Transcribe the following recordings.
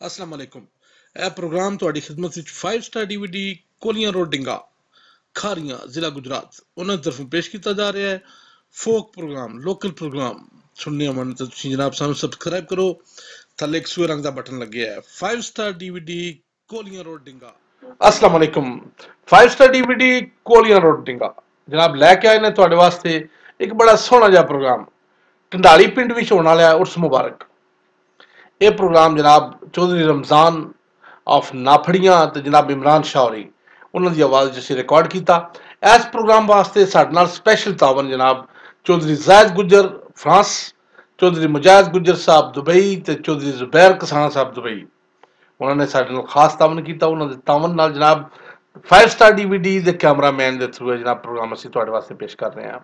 अस्सलाम वालेकुम। ਇਹ ਪ੍ਰੋਗਰਾਮ ਤੁਹਾਡੀ ਖidmat ਵਿੱਚ 5 ਸਟਾਰ ਡੀਵੀਡੀ ਕੋਲੀਆਂ ਰੋਡ ਡਿੰਗਾ ਖਾਰੀਆਂ ਜ਼ਿਲ੍ਹਾ ਗੁਜਰਾਤ ਉਹਨਾਂ ਦੀ ਤਰਫੋਂ ਪੇਸ਼ ਕੀਤਾ ਜਾ ਰਿਹਾ ਹੈ। ਫੋਕ ਪ੍ਰੋਗਰਾਮ ਲੋਕਲ ਪ੍ਰੋਗਰਾਮ ਸੁਣਨੇ ਮਨ ਤਾਂ ਤੁਸੀਂ ਜਨਾਬ ਸਾਨੂੰ ਸਬਸਕ੍ਰਾਈਬ ਕਰੋ। ਥੱਲੇ ਇੱਕ ਸੂਏ ਰੰਗ ਦਾ ਬਟਨ ਲੱਗਿਆ ਹੈ 5 ਸਟਾਰ ਡੀਵੀਡੀ ਕੋਲੀਆਂ ਰੋਡ ਡਿੰਗਾ। अस्सलाम वालेकुम। 5 स्टार डीवीडी कोलियां रोड डिंगा जनाब लैके आए ने ਤੁਹਾਡੇ ਵਾਸਤੇ ਇੱਕ ਬੜਾ ਸੋਹਣਾ ਜਿਹਾ ਪ੍ਰੋਗਰਾਮ ਢੰਡਾਲੀ ਪਿੰਡ ਵਿੱਚ ਹੋਣ ਵਾਲਾ ਉਰਸ ਮੁਬਾਰਕ। ਇਹ ਪ੍ਰੋਗਰਾਮ ਜਨਾਬ ਚੌਧਰੀ ਰਮਜ਼ਾਨ ਆਫ ਨਾਫੜੀਆਂ ਤੇ ਜਨਾਬ ਇਮਰਾਨ ਸ਼ਾਹਰੀ ਉਹਨਾਂ ਦੀ ਆਵਾਜ਼ 'ਚ ਅਸੀਂ ਰਿਕਾਰਡ ਕੀਤਾ। ਇਸ ਪ੍ਰੋਗਰਾਮ ਵਾਸਤੇ ਸਾਡੇ ਨਾਲ ਸਪੈਸ਼ਲ ਤਾਵਨ ਜਨਾਬ ਚੌਧਰੀ ਜ਼ਾਇਦ ਗੁੱਜਰ ਫਰਾਂਸ, ਚੌਧਰੀ ਮੁਜਾਹਿਦ ਗੁੱਜਰ ਸਾਹਿਬ ਦੁਬਈ ਤੇ ਚੌਧਰੀ ਜ਼ੁਬੈਰ ਕਸਾਨਾ ਸਾਹਿਬ ਦੁਬਈ ਉਹਨਾਂ ਨੇ ਸਾਡੇ ਨਾਲ ਖਾਸ ਤਾਵਨ ਕੀਤਾ। ਉਹਨਾਂ ਦੇ ਤਾਵਨ ਨਾਲ ਜਨਾਬ 5 ਸਟਾਰ ਡੀਵੀਡੀ ਦੇ ਕੈਮਰਾਮੈਨ ਦੇ ਥਰੂ ਜਨਾਬ ਪ੍ਰੋਗਰਾਮ ਅਸੀਂ ਤੁਹਾਡੇ ਵਾਸਤੇ ਪੇਸ਼ ਕਰ ਰਹੇ ਹਾਂ।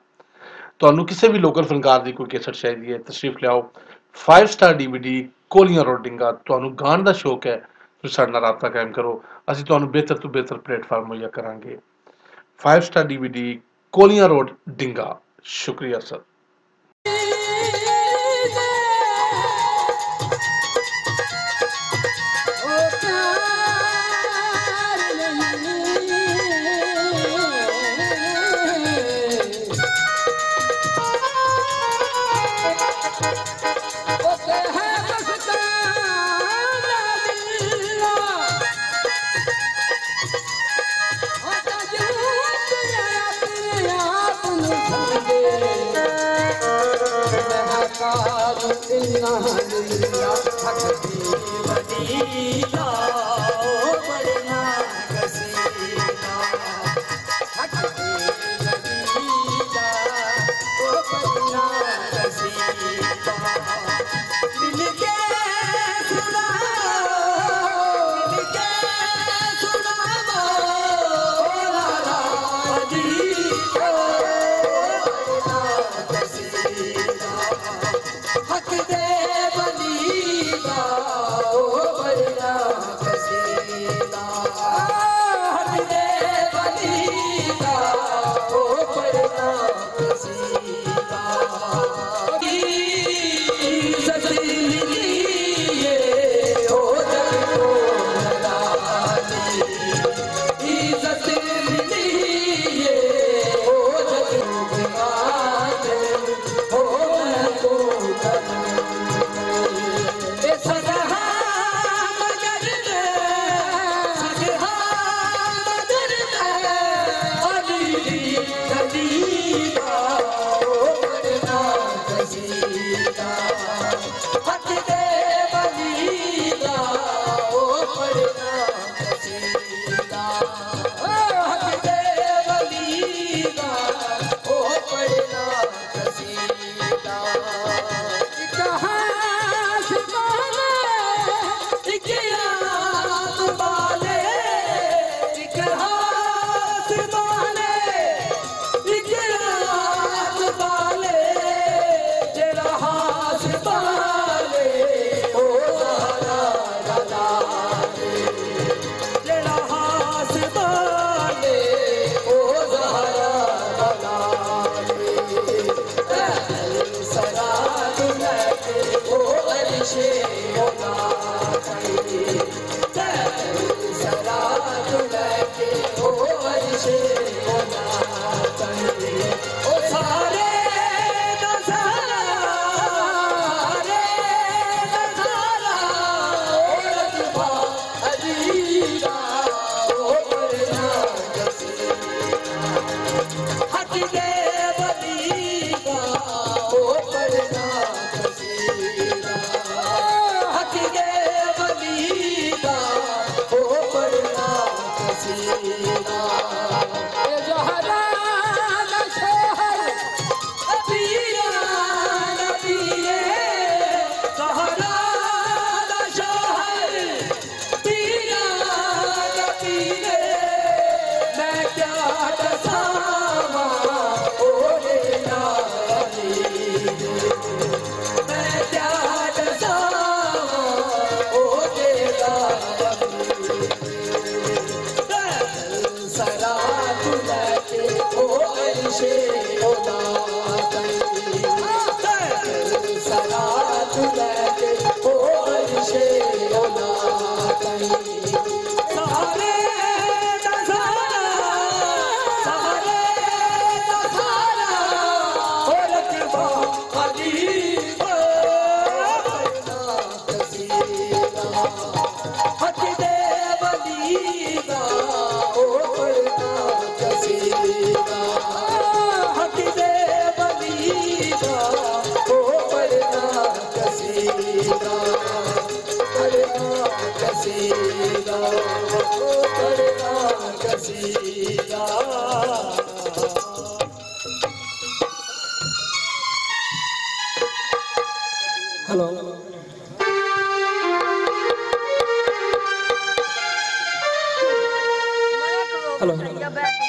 ਤੁਹਾਨੂੰ ਕਿਸੇ ਵੀ ਲੋਕਲ ਫਨਕਾਰ ਦੀ ਕੋਈ ਕੇਸਟ ਚਾਹੀਦੀ ਹੈ ਤਸ਼ਰੀਫ ਲਿਆਓ 5 ਸਟਾਰ ਡੀਵੀਡੀ ਕੋਲੀਆਂ ਰੋਡ ਡਿੰਗਾ। ਤੁਹਾਨੂੰ ਗਾਣ ਦਾ ਸ਼ੌਕ ਹੈ ਤੁਸੀਂ ਸਾਡੇ ਨਾਲ ਰਾਬਤਾ ਕਾਇਮ ਕਰੋ, ਅਸੀਂ ਤੁਹਾਨੂੰ ਬਿਹਤਰ ਤੋਂ ਬਿਹਤਰ ਪਲੇਟਫਾਰਮ ਮੁਹੱਈਆ ਕਰਾਂਗੇ। 5 ਸਟਾਰ ਡੀਵੀਡੀ ਕੋਲੀਆਂ ਰੋਡ ਡਿੰਗਾ। ਸ਼ੁਕਰੀਆ ਸਰ। हेलो पीर है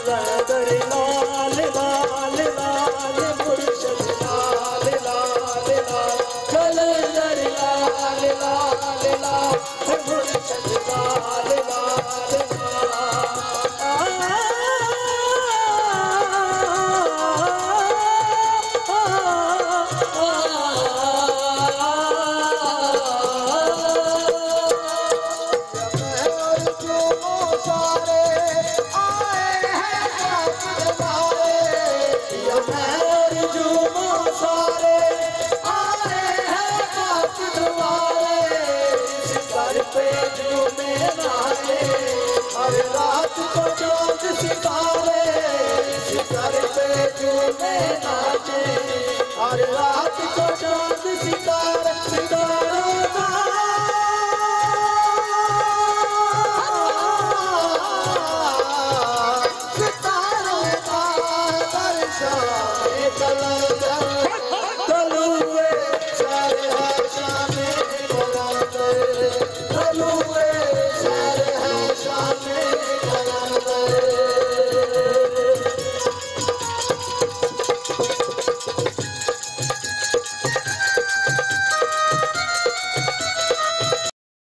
Kala